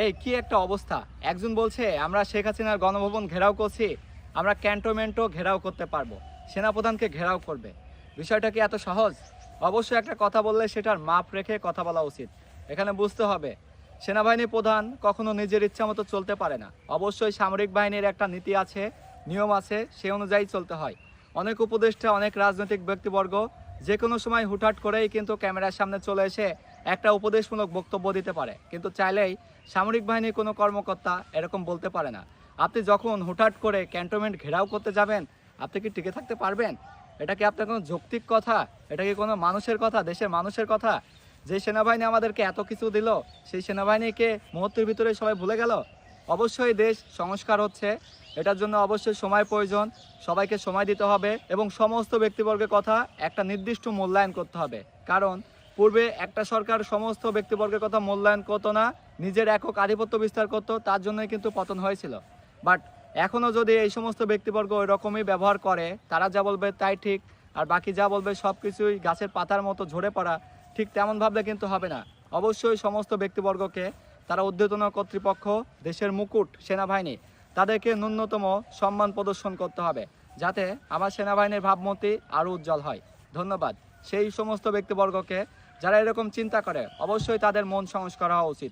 এই কি একটা অবস্থা! একজন বলছে আমরা শেখ হাসিনার গণভবন ঘেরাও করছি, আমরা ক্যান্টনমেন্টও ঘেরাও করতে পারবো, সেনাপ্রধানকে ঘেরাও করবে। বিষয়টা কি এত সহজ? অবশ্যই একটা কথা বললে সেটার মাপ রেখে কথা বলা উচিত। এখানে বুঝতে হবে, সেনাবাহিনী প্রধান কখনো নিজের ইচ্ছা মতো চলতে পারে না। অবশ্যই সামরিক বাহিনীর একটা নীতি আছে, নিয়ম আছে, সেই অনুযায়ী চলতে হয়। অনেক উপদেষ্টা, অনেক রাজনৈতিক ব্যক্তিবর্গ যে কোনো সময় হুটহাট করেই কিন্তু ক্যামেরার সামনে চলে এসে একটা উপদেশমূলক বক্তব্য দিতে পারে, কিন্তু চাইলেই সামরিক বাহিনীর কোনো কর্মকর্তা এরকম বলতে পারে না। আপনি যখন হুটহাট করে ক্যান্টনমেন্ট ঘেরাও করতে যাবেন, আপনি কি টিকে থাকতে পারবেন? এটা কি আপনার কোনো যৌক্তিক কথা? এটা কি কোনো মানুষের কথা, দেশের মানুষের কথা? যে সেনাবাহিনী আমাদেরকে এত কিছু দিল, সেই সেনাবাহিনীকে মুহূর্তের ভিতরে সবাই ভুলে গেল? অবশ্যই দেশ সংস্কার হচ্ছে, এটার জন্য অবশ্যই সময় প্রয়োজন। সবাইকে সময় দিতে হবে এবং সমস্ত ব্যক্তিবর্গের কথা একটা নির্দিষ্ট মূল্যায়ন করতে হবে। কারণ পূর্বে একটা সরকার সমস্ত ব্যক্তিবর্গের কথা মূল্যায়ন করতো না, নিজের একক আধিপত্য বিস্তার করতো, তার জন্যই কিন্তু পতন হয়েছিল। বাট এখনও যদি এই সমস্ত ব্যক্তিবর্গ ওই রকমই ব্যবহার করে, তারা যা বলবে তাই ঠিক, আর বাকি যা বলবে সব কিছুই গাছের পাতার মতো ঝরে পড়া, ঠিক তেমন ভাবলে কিন্তু হবে না। অবশ্যই সমস্ত ব্যক্তিবর্গকে, তারা ঊর্ধ্বতন কর্তৃপক্ষ, দেশের মুকুট সেনাবাহিনী, তাদেরকে ন্যূনতম সম্মান প্রদর্শন করতে হবে, যাতে আমার সেনাবাহিনীর ভাবমূর্তি আরও উজ্জ্বল হয়। ধন্যবাদ সেই সমস্ত ব্যক্তিবর্গকে যারা এরকম চিন্তা করে। অবশ্যই তাদের মন সংস্কার হওয়া উচিত।